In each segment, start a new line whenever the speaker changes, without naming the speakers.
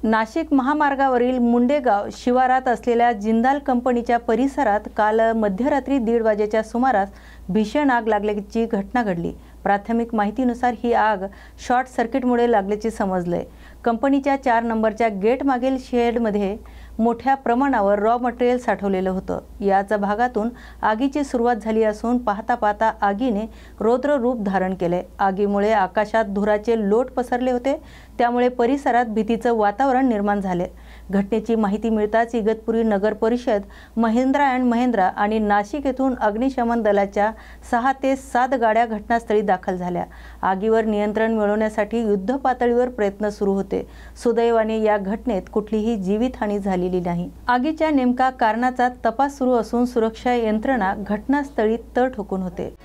नाशिक महामार्गावरील मुंडेगाव शिवारात असलेल्या जिंदाल कंपनीच्या परिसरात काल मध्यरात्री 1:30 वाजेच्या सुमारास भीषण आग लागल्याची घटना घडली। प्राथमिक माहितीनुसार ही आग शॉर्ट सर्किटमुळे लागल्याचे समजले। कंपनीच्या 4 नंबरच्या गेट मागील शेडमध्ये मोठ्या प्रमाणावर रॉ मटेरियल साठवलेलं होतं। याच भागातून आगीची सुरुवात झाली असून पाहता पाहता आगीने रौद्र रूप धारण केले। आगीमुळे आकाशात धुराचे लोट पसरले होते, त्यामुळे परिसरात भीतीचं वातावरण निर्माण झाले। घटनेची माहिती मिळताच इगतपुरी नगर परिषद, महिंद्रा अँड महिंद्रा आणि नाशिक येथून अग्निशमन दलाच्या 6 ते 7 गाड्या घटनास्थळी दाखल झाल्या। आगीवर नियंत्रण मिळवण्यासाठी युद्ध पातळीवर प्रयत्न सुरू होते। सुदैवाने या घटनेत कुठलीही जीवितहानी झालेली नाही। आगीच्या नेमका कारणाचा तपास सुरू असून सुरक्षा यंत्रणा घटनास्थळी तळ ठोकून होते।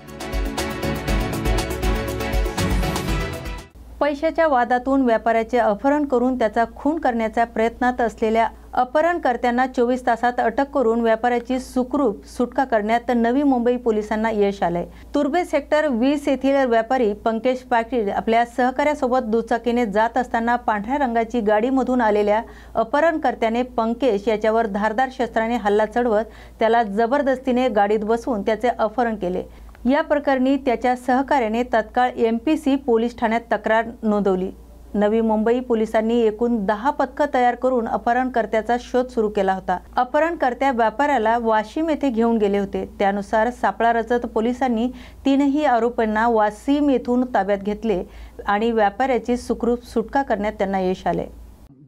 पैशाच्या वादातून व्यापाऱ्याचे अपहरण करून त्याचा खून करण्याच्या प्रयत्नात असलेल्या अपहरणकर्त्यांना 24 तासात अटक करून व्यापाऱ्याची सुखरूप सुटका करण्यात नवी मुंबई पोलिसांना यश आले। तुर्भे सेक्टर 20 येथील व्यापारी पंकज पाटील आपल्या सहकाऱ्यासोबत दुचाकीने जात असताना पांढऱ्या रंगाची गाडीमधून आलेल्या अपहरणकर्त्याने पंकज याच्यावर धारदार शस्त्राने हल्ला चढवत त्याला जबरदस्तीने गाडीत बसवून त्याचे अपहरण केले। या प्रकरणी त्याच्या सहकार्याने तत्काळ MPC पोलीस ठाण्यात तक्रार नोंदवली। नवी मुंबई पोलिसांनी एकूण 10 पथकं तयार करून अपहरणकर्त्याचा शोध सुरू केला होता। अपहरणकर्त्या व्यापाऱ्याला वाशिम येथे घेऊन गेले होते। त्यानुसार सापळा रचत पोलिसांनी 3ही आरोपींना वाशिम येथून ताब्यात घेतले आणि व्यापाऱ्याची सुखरूप सुटका करण्यात त्यांना यश आले।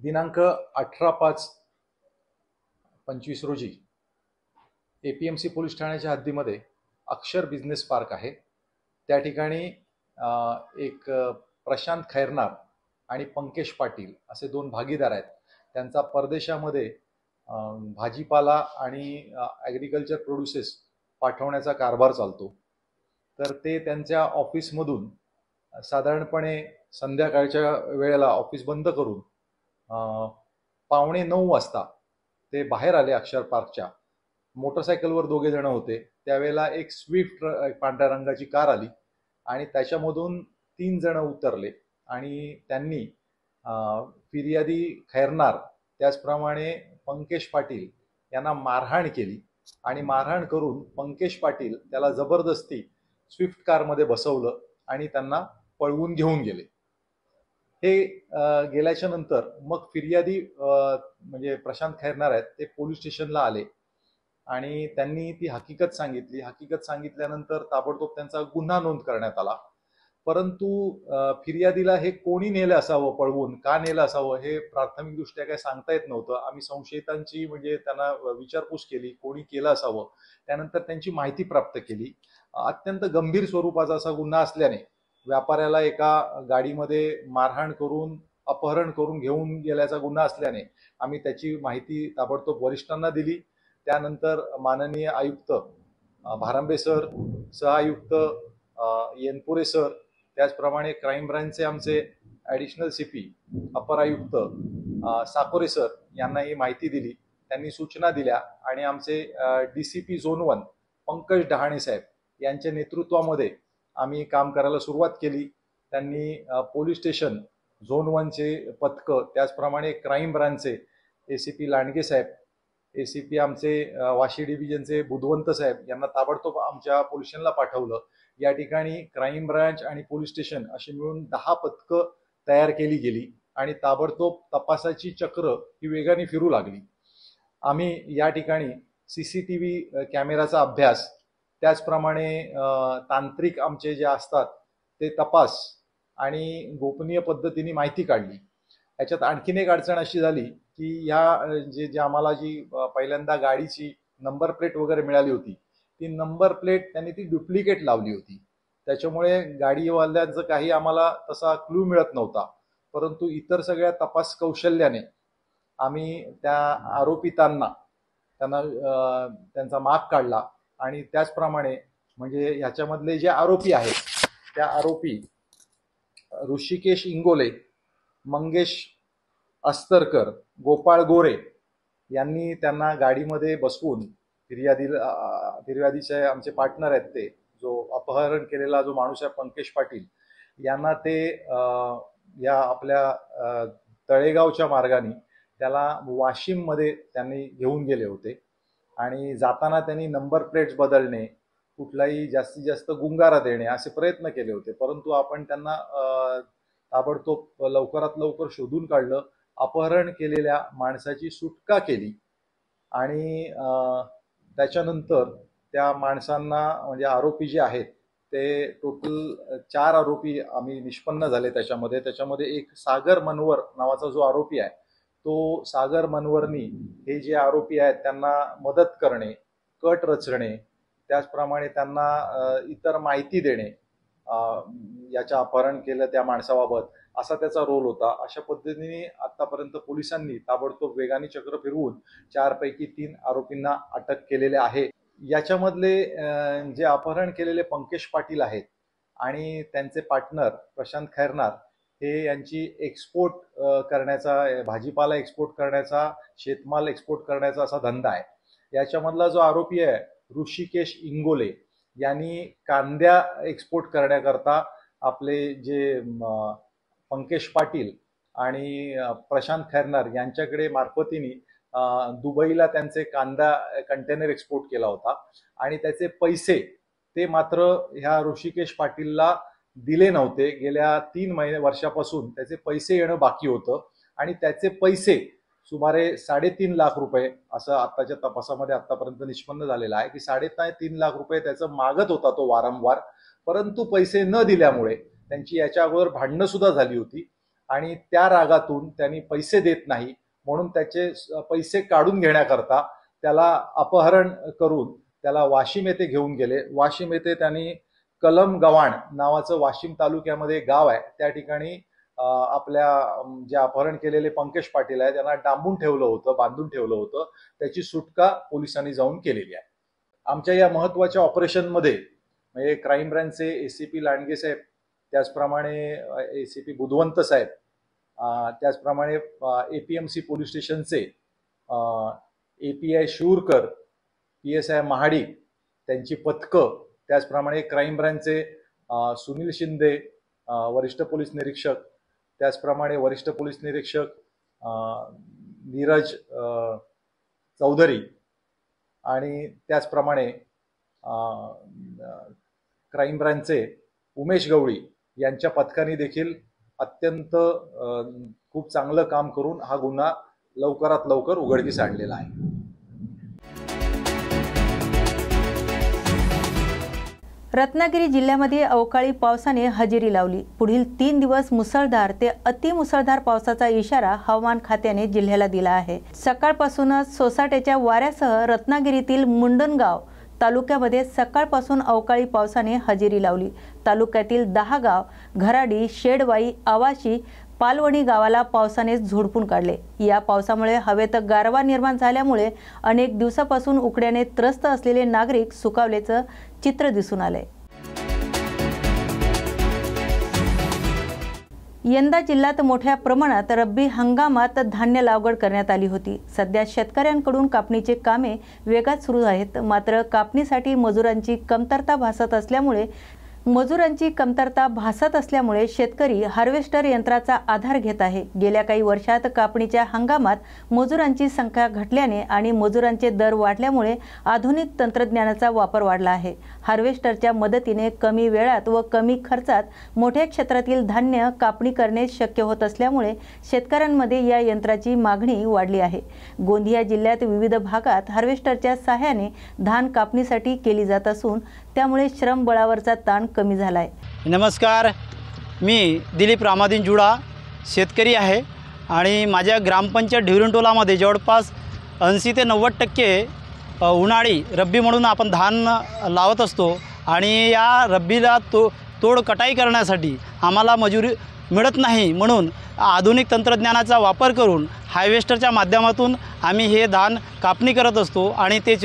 दिनांक 18/5/25 रोजी APMC पोलीस ठाण्याच्या हद्दीमध्ये अक्षर बिझनेस पार्क आहे। त्या ठिकाणी एक प्रशांत खैरनार आणि पंकज पाटील असे 2 भागीदार आहेत। त्यांचा परदेशामध्ये भाजीपाला आणि ॲग्रिकल्चर प्रोड्युसेस पाठवण्याचा कारभार चालतो। तर ते त्यांच्या ऑफिसमधून साधारणपणे संध्याकाळच्या वेळेला ऑफिस बंद करून 8:45 वाजता ते बाहेर आले अक्षर पार्कच्या। मोटरसायकलवर 2 जण होते। त्यावेळेला एक स्विफ्ट पांढऱ्या रंगाची कार आली आणि त्याच्यामधून 3 जण उतरले आणि त्यांनी फिर्यादी खैरनार त्याचप्रमाणे पंकज पाटील यांना मारहाण केली आणि मारहाण करून पंकज पाटील त्याला जबरदस्ती स्विफ्ट कारमध्ये बसवलं आणि त्यांना पळवून घेऊन गेले। हे गेल्याच्या नंतर मग फिर्यादी म्हणजे प्रशांत खैरनार आहेत ते पोलीस स्टेशनला आले आणि त्यांनी ती हकीकत सांगितली। हकीकत सांगितल्यानंतर ताबडतोब त्यांचा गुन्हा नोंद करण्यात आला। परंतु फिर्यादीला हे कोणी नेलं असावं, पळवून का नेलं असावं हे प्राथमिकदृष्ट्या काय सांगता येत नव्हतं। आम्ही संशयितांची म्हणजे त्यांना विचारपूस केली, कोणी केलं असावं। त्यानंतर त्यांची माहिती प्राप्त केली। अत्यंत गंभीर स्वरूपाचा असा गुन्हा असल्याने व्यापाऱ्याला एका गाडीमध्ये मारहाण करून अपहरण करून घेऊन गेल्याचा गुन्हा असल्याने आम्ही त्याची माहिती ताबडतोब वरिष्ठांना दिली। त्यानंतर माननीय आयुक्त भारांबे सर, सहआयुक्त येनपुरे सर, त्याचप्रमाणे क्राईम ब्रांचचे आमचे ॲडिशनल CP अपर आयुक्त साकोरे सर यांना ही माहिती दिली। त्यांनी सूचना दिल्या आणि आमचे DCP झोन 1 पंकज डहाणे साहेब यांच्या नेतृत्वामध्ये आम्ही काम करायला सुरुवात केली। त्यांनी पोलीस स्टेशन झोन 1चे पथकं, त्याचप्रमाणे क्राईम ब्रांचचे ACP लांडगे साहेब, ACP आमचे वाशी डिव्हिजनचे बुधवंत साहेब यांना ताबडतोब आमच्या पोलीस स्टेशनला पाठवलं। या ठिकाणी क्राईम ब्रांच आणि पोलीस स्टेशन अशी मिळून 10 पथकं तयार केली गेली आणि ताबडतोब तपासाची चक्र ही वेगाने फिरू लागली। आम्ही या ठिकाणी CCTV कॅमेराचा अभ्यास, त्याचप्रमाणे तांत्रिक आमचे जे असतात ते तपास आणि गोपनीय पद्धतीने माहिती काढली। याच्यात आणखीन एक अडचण अशी झाली की ह्या जे आम्हाला जी पहिल्यांदा गाडीची नंबर प्लेट वगैरे मिळाली होती, ती नंबर प्लेट त्यांनी ती डुप्लिकेट लावली होती। त्याच्यामुळे गाडीवाल्यांचं काही आम्हाला तसा क्लू मिळत नव्हता। परंतु इतर सगळ्या तपास कौशल्याने आम्ही त्या आरोपितांना त्यांचा माग काढला आणि त्याचप्रमाणे म्हणजे ह्याच्यामधले जे आरोपी आहेत त्या आरोपी ऋषिकेश इंगोले, मंगेश अस्तरकर, गोपाळ गोरे यांनी त्यांना गाडीमध्ये बसवून फिर्यादीचे आमचे पार्टनर आहेत ते जो अपहरण केलेला जो माणूस आहे पंकज पाटील यांना ते या आपल्या तळेगावच्या मार्गाने त्याला वाशिममध्ये त्यांनी घेऊन गेले होते आणि जाताना त्यांनी नंबर प्लेट्स बदलणे, कुठलाही जास्तीत जास्त गुंगारा देणे असे प्रयत्न केले होते, परंतु आपण त्यांना ताबडतोब लवकरात लवकर शोधून काढलं, अपहरण केलेल्या माणसाची सुटका केली आणि त्याच्यानंतर त्या माणसांना म्हणजे आरोपी जे आहेत ते टोटल 4 आरोपी आम्ही निष्पन्न झाले त्याच्यामध्ये एक सागर मनवर नावाचा जो आरोपी आहे तो सागर मनवरनी हे जे आरोपी आहेत त्यांना मदत करणे, कट रचणे, त्याचप्रमाणे त्यांना इतर माहिती देणे, याच्या अपहरण केलं त्या माणसाबाबत असा त्याचा रोल होता। अशा पद्धतीने आतापर्यंत पोलिसांनी ताबडतोब वेगाने चक्र फिरवून 4 पैकी 3 आरोपींना अटक केलेले आहे। याच्यामधले जे अपहरण केलेले पंकज पाटील आहेत आणि त्यांचे पार्टनर प्रशांत खैरनार हे यांची एक्सपोर्ट करण्याचा, भाजीपाला एक्सपोर्ट करण्याचा, शेतमाल एक्सपोर्ट करण्याचा असा धंदा आहे। याच्यामधला जो आरोपी आहे ऋषिकेश इंगोले यांनी कांद्या एक्सपोर्ट करण्याकरता आपले जे पंकज पाटील आणि प्रशांत खैरनार यांच्याकडे मार्फतीने दुबईला त्यांचे कांदा कंटेनर एक्सपोर्ट केला होता आणि त्याचे पैसे ते मात्र ह्या ऋषिकेश पाटीलला दिले नव्हते। गेल्या 3 वर्षापासून त्याचे पैसे येणं बाकी होतं आणि त्याचे पैसे सुमारे 3.5 लाख रुपये असं आताच्या तपासामध्ये आतापर्यंत निष्पन्न झालेलं आहे की 3.5 लाख रुपये त्याचं मागत होता तो वारंवार, परंतु पैसे न दिल्यामुळे त्यांची याच्या अगोदर भांडणं सुद्धा झाली होती आणि त्या रागातून त्यांनी पैसे देत नाही म्हणून त्याचे पैसे काढून घेण्याकरता त्याला अपहरण करून त्याला वाशिम येथे घेऊन गेले। वाशिम येथे त्यांनी कलम गव्हाण नावाचं वाशिम तालुक्यामध्ये गाव आहे, त्या ठिकाणी आपल्या जे अपहरण केलेले पंकज पाटील आहे त्यांना डांबून ठेवलं होतं, बांधून ठेवलं होतं। त्याची सुटका पोलिसांनी जाऊन केलेली आहे। आमच्या या महत्त्वाच्या ऑपरेशनमध्ये म्हणजे क्राईम ब्रँचचे ACP लांडगे साहेब, त्याचप्रमाणे ACP बुधवंत साहेब, त्याचप्रमाणे APMC पोलीस स्टेशनचे API शूरकर, PSI महाडिक त्यांची पथकं, त्याचप्रमाणे क्राईम ब्रँचचे सुनील शिंदे वरिष्ठ पोलीस निरीक्षक, त्याचप्रमाणे वरिष्ठ पोलीस निरीक्षक नीरज चौधरी आणि त्याचप्रमाणे क्राईम ब्रँचचे उमेश गवळी यांच्या पथकाने देखील अत्यंत खूप चांगलं काम करून हा गुन्हा लवकरात लवकर उघडकीस आणलेला आहे।
रत्नागिरी जिल्ह्यामध्ये अवकाळी पावसाने हजेरी लावली। पुढील 3 दिवस मुसळधार ते अतिमुसळधार पावसाचा इशारा हवामान खात्याने जिल्ह्याला दिला आहे। सकाळपासूनच सोसाट्याच्या वाऱ्यासह रत्नागिरीतील मुंडणगाव तालुक्यामध्ये सकाळपासून अवकाळी पावसाने हजेरी लावली। तालुक्यातील 10 गाव घराडी, शेडवाई, आवाशी, पालवणी गावाला पावसाने झोडपून काढले। या पावसामुळे हवेत गारवा निर्माण झाल्यामुळे अनेक दिवसापासून उकड्याने त्रस्त असलेले नागरिक सुखावल्याचं चित्र दिसून आले। यंदा जिल्ह्यात मोठ्या प्रमाणात रब्बी हंगामात धान्य लागवड करण्यात आली होती। सध्या शेतकऱ्यांकडून कापणीचे कामे वेगात सुरू आहेत, मात्र कापणीसाठी मजुरांची कमतरता भासत असल्यामुळे शेतकरी हार्वेस्टर यंत्राचा आधार घेत आहे। गेल्या काही वर्षात कापणीच्या हंगामात मजुरांची संख्या घटल्याने आणि मजुरांचे दर वाढल्यामुळे आधुनिक तंत्रज्ञानाचा वापर वाढला आहे। हार्वेस्टरच्या मदतीने कमी वेळात व कमी खर्चात मोठ्या क्षेत्रातील धान्य कापणी करणे शक्य होत असल्यामुळे शेतकऱ्यांमध्ये या यंत्राची मागणी वाढली आहे। गोंदिया जिल्ह्यात विविध भागात हार्वेस्टरच्या सहाय्याने धान कापणीसाठी केली जात असून त्यामुळे श्रम बळावरचा ताण कमी झाला आहे।
नमस्कार, मी दिलीप रामादीन जुडा शेतकरी आहे आणि माझ्या ग्रामपंचायत ढिवरंटोलामध्ये जवळपास 80 ते 90% उन्हाळी रब्बी म्हणून आपण धान लावत असतो आणि या रब्बीला तोड कटाई करण्यासाठी आम्हाला मजुरी मिळत नाही, म्हणून आधुनिक तंत्रज्ञानाचा वापर करून हार्वेस्टरच्या माध्यमातून आम्ही हे धान कापणी करत असतो आणि ते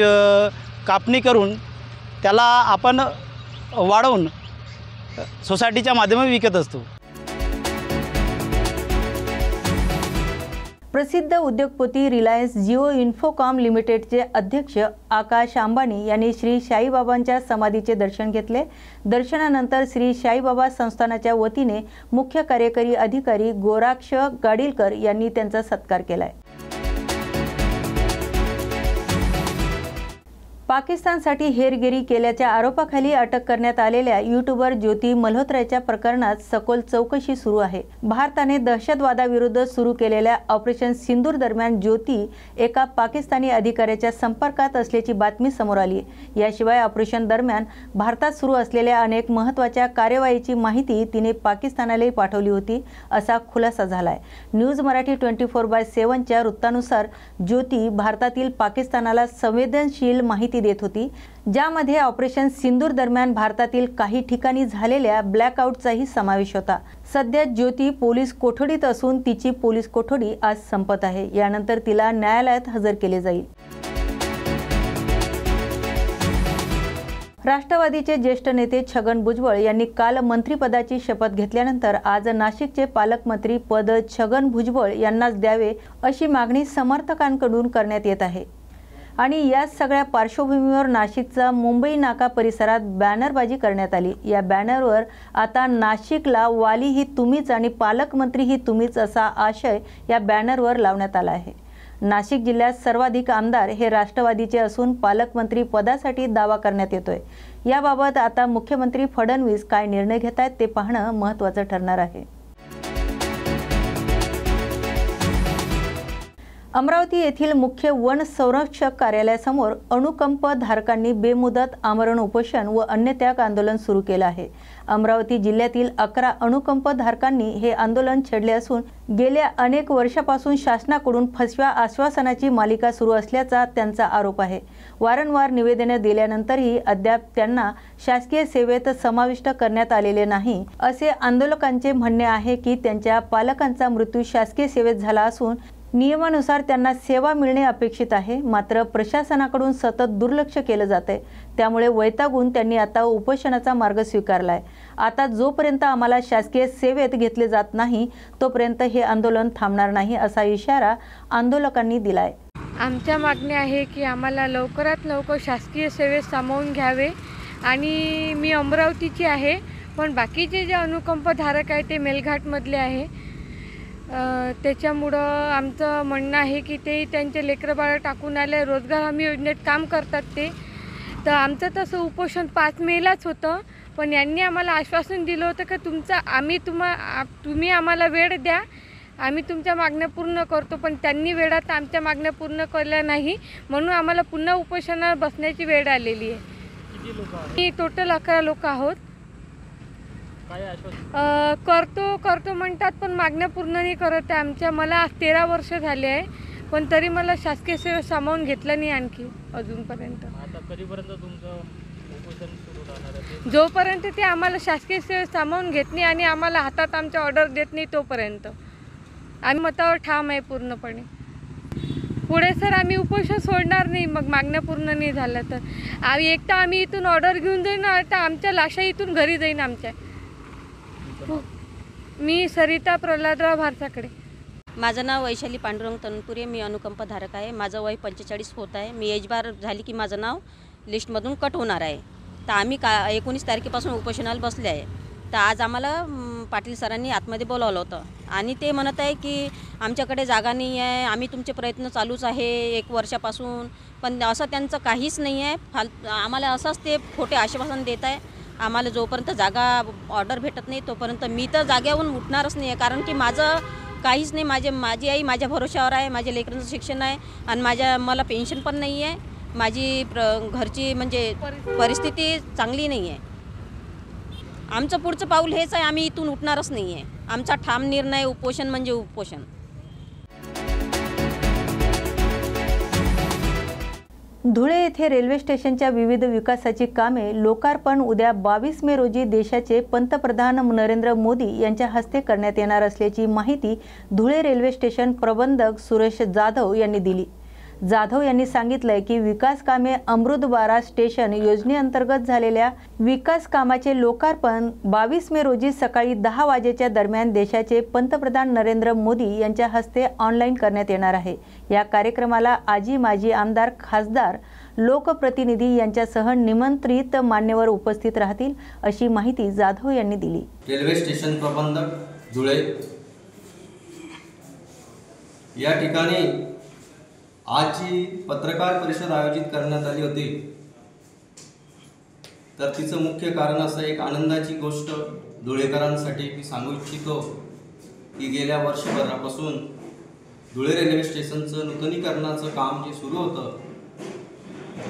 कापणी करून त्याला आपण वाढवून सोसायटीच्या माध्यमातून विकत असतो।
प्रसिद्ध उद्योगपती रिलायन्स जिओ इन्फोकॉम लिमिटेडचे अध्यक्ष आकाश अंबानी यांनी श्री साईबाबांच्या समाधीचे दर्शन घेतले। दर्शनानंतर श्री साईबाबा संस्थानाच्या वतीने मुख्य कार्यकारी अधिकारी गोराक्ष गाडीलकर यांनी त्यांचा सत्कार केलाय। पाकिस्तानसाठी हेरगिरी केल्याच्या आरोपाखाली अटक करण्यात आलेल्या यूट्यूबर ज्योती मल्होत्राच्या प्रकरणात सखोल चौकशी सुरू आहे। भारताने दहशतवादाविरुद्ध सुरू केलेल्या ऑपरेशन सिंदूर दरम्यान ज्योती एका पाकिस्तानी अधिकाऱ्याच्या संपर्कात असल्याची बातमी समोर आली आहे। याशिवाय ऑपरेशन दरम्यान भारतात सुरू असलेल्या अनेक महत्त्वाच्या कार्यवाहीची माहिती तिने पाकिस्तानालाही पाठवली होती, असा खुलासा झालाय। न्यूज मराठी 24/7च्या वृत्तानुसार ज्योती भारतातील पाकिस्तानाला संवेदनशील माहिती देत होती, ज्यामध्ये ऑपरेशन सिंदूर दरम्यान भारतातील काही ठिकाणी झालेल्या ब्लॅकआउटचाही समावेश होता। सध्या ज्योती पोलीस कोठडीत असून तिची पोलीस कोठडी आज संपत आहे। यानंतर तिला न्यायालयात हजर केले जाईल। राष्ट्रवादीचे ज्येष्ठ नेते छगन भुजबळ यांनी काल मंत्रिपदाची शपथ घेतल्यानंतर आज नाशिकचे पालकमंत्री पद छगन भुजबळ यांनाच द्यावे अशी मागणी समर्थकांकडून करण्यात येत आहे। आणि या सगळ्या पार्श्वभूमीवर नाशिकचा मुंबई नाका परिसरात बॅनरबाजी करण्यात आली। या बॅनरवर आता नाशिकला वाली ही तुम्हीच आणि पालकमंत्री ही तुम्हीच असा आशय या बॅनरवर लावण्यात आला आहे। नाशिक जिल्ह्यात सर्वाधिक आमदार हे राष्ट्रवादीचे असून पालकमंत्री पदासाठी दावा करण्यात येतोय। याबाबत आता मुख्यमंत्री फडणवीस काय निर्णय घेत आहेत ते पाहणं महत्त्वाचं ठरणार आहे। अमरावती येथील मुख्य वन संरक्षक कार्यालयासमोर अणुकंप धारकांनी बेमुदत आमरण उपोषण व अन्य त्याग आंदोलन सुरू केलं आहे। अमरावती जिल्ह्यातील 11 अणुकंप धारकांनी हे आंदोलन छेडले असून गेल्या अनेक वर्षापासून शासनाकडून फसव्या आश्वासनाची मालिका सुरू असल्याचा त्यांचा आरोप आहे। वारंवार निवेदने दिल्यानंतरही अद्याप त्यांना शासकीय सेवेत समाविष्ट करण्यात आलेले नाही, असे आंदोलकांचे म्हणणे आहे की त्यांच्या पालकांचा मृत्यू शासकीय सेवेत झाला असून नियमानुसार त्यांना सेवा मिळणे अपेक्षित आहे, मात्र प्रशासनाकडून सतत दुर्लक्ष केलं जाते। त्यामुळे वैतागून त्यांनी आता उपोषणाचा मार्ग स्वीकारलाय। आता जोपर्यंत आम्हाला शासकीय सेवेत घेतले जात नाही तोपर्यंत हे आंदोलन थांबणार नाही, असा इशारा आंदोलकांनी दिलाय।
आमच्या मागणी आहे की आम्हाला लवकरात लवकर शासकीय सेवेत सामावून घ्यावे आणि मी अमरावतीची आहे, पण बाकीचे जे अनुकंपधारक आहे ते मेलघाटमधले आहे। त्याच्यामुळं आमचं म्हणणं आहे की ते त्यांचे लेकरबाळं टाकून आले, रोजगार हमी योजनेत काम करतात ते। तर आमचं तसं उपोषण 5 मेलाच होतं, पण यांनी आम्हाला आश्वासन दिलं होतं की तुम्ही आम्हाला वेळ द्या, आम्ही तुमच्या मागण्या पूर्ण करतो, पण त्यांनी वेळात आमच्या मागण्या पूर्ण केल्या नाही, म्हणून आम्हाला पुन्हा उपोषणावर बसण्याची वेळ आलेली आहे।
किती लोक आहेत?
मी टोटल 11 लोक आहोत।
काय आश्वासन
करतो म्हणतात, पण मागण्या पूर्ण नाही करत आहे आमच्या। मला 13 वर्ष झाले आहे, पण तरी मला शासकीय सेवेत सामावून घेतलं नाही आणखी अजूनपर्यंत।
आता कधीपर्यंत तुमचं उपोषण सुरू राहणार आहे?
जोपर्यंत ते आम्हाला शासकीय सेवेत सामावून घेत नाही आणि आम्हाला हातात आमच्या ऑर्डर देत नाही तोपर्यंत आम्ही मतावर ठाम आहे पूर्णपणे। पुढे सर आम्ही उपोषण सोडणार नाही, मग मागण्या पूर्ण नाही झाल्या तर आम्ही इथून ऑर्डर घेऊन जाईन, आता आमच्या लाशा इथून घरी जाईन आमच्या। मी सरिता प्रल्हादराव भारसाकडे।
माझं नाव वैशाली पांडुरंग तनपुरे, मी अनुकंपधारक आहे। माझं वय 45 होत आहे। मी एज बार झाली की माझं नाव लिस्टमधून कट होणार आहे। तर आम्ही 19 तारखेपासून उपोषणाला बसले आहे। तर आज आम्हाला पाटील सरांनी आतमध्ये बोलावलं होतं आणि ते म्हणत आहे की आमच्याकडे जागा नाही आहे, आम्ही तुमचे प्रयत्न चालूच आहे 1 वर्षापासून, पण असं त्यांचं काहीच नाही आहे। आम्हाला असंच ते खोटे आश्वासन देत आहे। आम्हाला जोपर्यंत जागा ऑर्डर भेटत नाही तोपर्यंत मी तर जागेवरून उठणारच नाही आहे, कारण की माझं काहीच नाही। माझी आई माझ्या भरोश्यावर आहे, माझ्या लेकरांचं शिक्षण आहे आणि मला पेन्शन पण नाही आहे। माझी घरची म्हणजे परिस्थिती चांगली नाही आहे। आमचं पुढचं पाऊल हेच आहे, आम्ही इथून उठणारच नाही आहे। आमचा ठाम निर्णय, उपोषण म्हणजे उपोषण।
धुळे येथे रेल्वे स्टेशनच्या विविध विकासाची कामे लोकार्पण उद्या 22 मे रोजी देशाचे पंतप्रधान नरेंद्र मोदी यांच्या हस्ते करण्यात येणार असल्याची माहिती धुळे रेल्वे स्टेशन प्रबंधक सुरेश जाधव यांनी दिली। जाधव यांनी सांगितलंय की विकास कामे अमृतबारा स्टेशन योजनेअंतर्गत झालेल्या विकास कामाचे लोकार्पण 22 मे रोजी सकाळी 10 वाजेच्या दरम्यान देशाचे पंतप्रधान नरेंद्र मोदी यांच्या हस्ते ऑनलाईन करण्यात येणार आहे। या कार्यक्रमाला आजी माजी आमदार, खासदार, लोकप्रतिनिधी यांच्यासह निमंत्रित मान्यवर उपस्थित राहतील अशी माहिती जाधव यांनी दिली।
रेल्वे स्टेशन प्रबंधक धुळे या ठिकाणी आजची पत्रकार परिषद आयोजित करण्यात आली होती। तर तिचं मुख्य कारण असं एक आनंदाची गोष्ट धुळेकरांसाठी मी सांगू इच्छितो की गेल्या वर्षभरापासून धुळे रेल्वे स्टेशनचं नूतनीकरणाचं काम जे सुरू होतं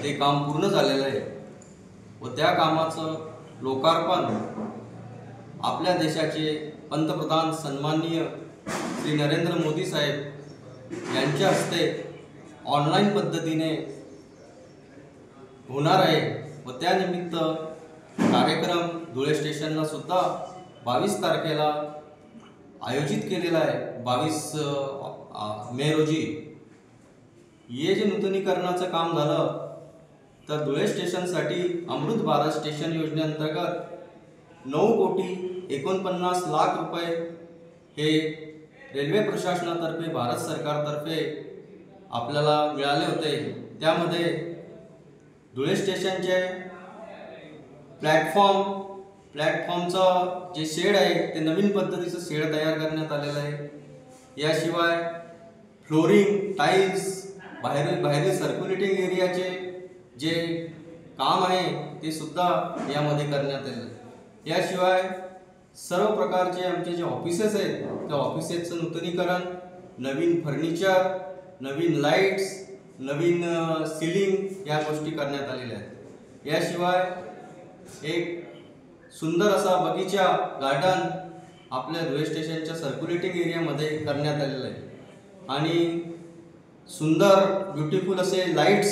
ते काम पूर्ण झालेलं आहे व त्या कामाचं लोकार्पण आपल्या देशाचे पंतप्रधान सन्माननीय श्री नरेंद्र मोदी साहेब यांच्या हस्ते ऑनलाईन पद्धतीने होणार आहे व त्यानिमित्त कार्यक्रम धुळे स्टेशनला सुद्धा 22 तारखेला आयोजित केलेला आहे। 22 मे रोजी हे जे नूतनीकरणाचं काम झालं तर धुळे स्टेशनसाठी अमृतबारा स्टेशन योजनेअंतर्गत 9,49,00,000 रुपये हे रेल्वे प्रशासनातर्फे भारत सरकारतर्फे आपल्याला मिळाले होते। त्यामध्ये धुळे स्टेशनचे प्लॅटफॉर्मचं जे शेड आहे ते नवीन पद्धतीचं शेड तयार करण्यात आलेलं आहे। याशिवाय फ्लोरिंग, टाईल्स, बाहेरील सर्क्युलेटिंग एरियाचे जे काम आहे ते सुद्धा यामध्ये करण्यात आले। याशिवाय सर्व प्रकारचे आमचे जे ऑफिसेस आहेत त्या ऑफिसेसचं नूतनीकरण, नवीन फर्निचर, नवीन लाईट्स, नवीन सिलिंग या गोष्टी करण्यात आलेल्या आहेत। याशिवाय एक सुंदर असा बगीचा गार्डन आपल्या धुळे स्टेशनच्या सर्क्युलेटिंग एरियामध्ये करण्यात आलेलं आहे आणि सुंदर ब्युटिफुल असे लाईट्स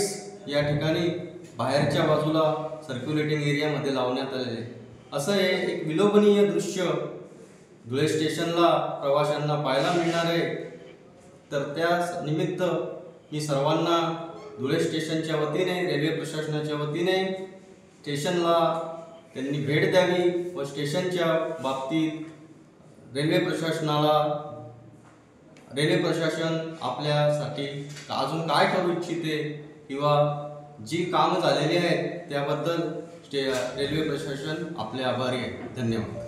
या ठिकाणी बाहेरच्या बाजूला सर्क्युलेटिंग एरियामध्ये लावण्यात आलेले आहे। असं हे एक विलोभनीय दृश्य धुळे स्टेशनला प्रवाशांना पाहायला मिळणार आहे। तर त्या निमित्त मी सर्वांना धुळे स्टेशनच्या वतीने, रेल्वे प्रशासनाच्या वतीने स्टेशनला त्यांनी भेट द्यावी व स्टेशनच्या बाबतीत रेल्वे प्रशासन आपल्यासाठी अजून काय करू इच्छिते किंवा जी कामं झालेली आहेत त्याबद्दल रेल्वे प्रशासन आपले आभारी आहे। धन्यवाद।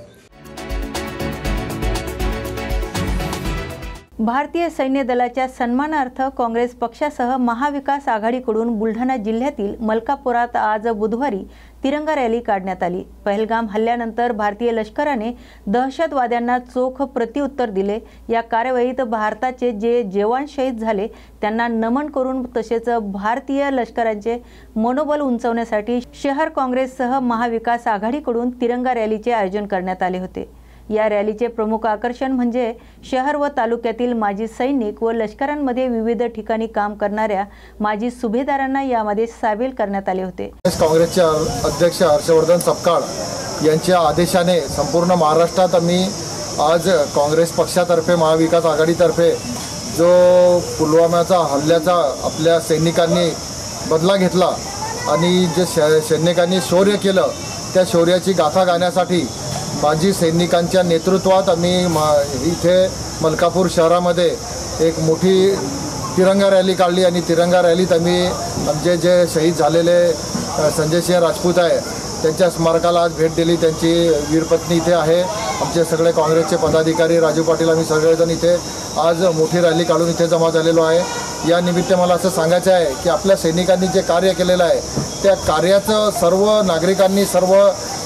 भारतीय सैन्य दलाच्या सन्मानार्थ काँग्रेस पक्षासह महाविकास आघाडीकडून बुलढाणा जिल्ह्यातील मलकापुरात आज बुधवारी तिरंगा रॅली काढण्यात आली। पहलगाम हल्ल्यानंतर भारतीय लष्कराने दहशतवाद्यांना चोख प्रत्युत्तर दिले। या कारवाईत भारताचे जे जवान शहीद झाले त्यांना नमन करून तसेच भारतीय लष्कराचे मनोबल उंचावण्यासाठी शहर काँग्रेससह महाविकास आघाडीकडून तिरंगा रॅलीचे आयोजन करण्यात आले होते। या रॅलीचे प्रमुख आकर्षण म्हणजे शहर व तालुक्यातील माजी सैनिक व लष्करांमध्ये विविध ठिकाणी काम करणाऱ्या माजी सुभेदारांना यामध्ये सामील करण्यात आले होते।
काँग्रेसचे अध्यक्ष हर्षवर्धन सपकाळ यांच्या आदेशाने संपूर्ण महाराष्ट्रात आम्ही आज काँग्रेस पक्षातर्फे, महाविकास आघाडीतर्फे जो पुलवामाचा हल्ल्याचा आपल्या सैनिकांनी बदला घेतला आणि जे सैनिकांनी शौर्य केलं त्या शौर्याची गाथा गाण्यासाठी माजी सैनिकांच्या नेतृत्वात आम्ही इथे मलकापूर शहरामध्ये एक मोठी तिरंगा रॅली काढली आणि तिरंगा रॅलीत आम्ही आमचे जे शहीद झालेले संजय सिंह राजपूत आहे त्यांच्या स्मारकाला आज भेट दिली। त्यांची वीरपत्नी इथे आहे, आमचे सगळे काँग्रेसचे पदाधिकारी, राजू पाटील, आम्ही सगळेजण इथे आज मोठी रॅली काढून इथे जमा झालेलो आहे। या निमित्त मला असं सांगायचं आहे की आपल्या सैनिकांनी जे कार्य केलेलं आहे त्या कार्याचं सर्व नागरिकांनी, सर्व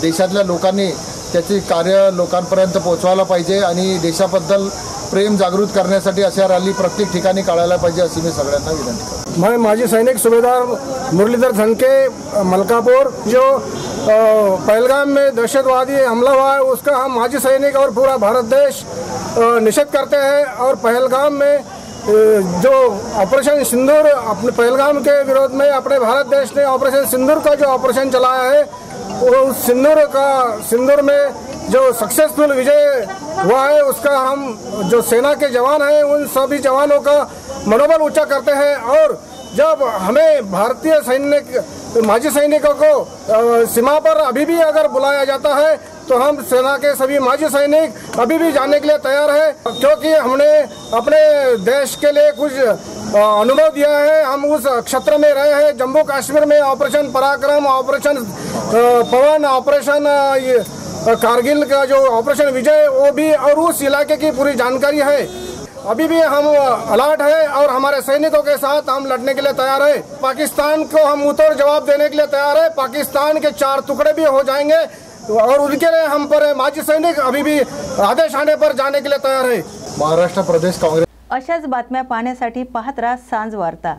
देशातल्या लोकांनी त्याची कार्य लोकांपर्यंत पोहोचवायला पाहिजे आणि देशाबद्दल प्रेम जागृत करण्यासाठी अशा रॅली प्रत्येक ठिकाणी काढायला पाहिजे अशी मी सगळ्यांना विनंती करतो।
मैं माजी सैनिक सूबेदार मुरलीधर धनके, मलकापुर, जो पहलगाम में दहशतवादी हमला हुआ है उसका हम माजी सैनिक और पूरा भारत देश निषेध करते हैं। और पहलगाम में जो ऑपरेशन सिंदूर, अपने पहलगाम के विरोध में अपने भारत देश ने ऑपरेशन सिंदूर का जो ऑपरेशन चलाया है वो सिंदूर में जो सक्सेसफुल विजय हुआ है उसका हम जो सेना के जवान हैं उन सभी जवानों का मनोबल ऊंचा करते हैं और जब हमें भारतीय सैनिक माजी सैनिकों को सीमा पर अभी भी अगर बुलाया जाता है तो हम सेना के सभी माजी सैनिक अभी भी जाने के लिए तैयार है, क्योंकि हमने अपने देश के लिए कुछ अनुभव दिया है। हम उस क्षेत्र में रहे हैं, जम्मू कश्मीर में ऑपरेशन पराक्रम, ऑपरेशन पवन, ऑपरेशन कारगिल का जो ऑपरेशन विजय वो भी, और उस इलाके की पूरी जानकारी है। अभी भी हम अलर्ट है और हमारे सैनिकों के साथ हम लड़ने के लिए तैयार है। पाकिस्तान को हम उत्तर जवाब देने के लिए तैयार है। पाकिस्तान के 4 टुकड़े भी हो जाएंगे और उनके लिए हम पर माजी सैनिक अभी भी आदेश आने पर जाने के लिए तैयार है।
महाराष्ट्र प्रदेश काँग्रेस
अशाच बातम्या पाहण्यासाठी पाहत राहा सांज वार्ता।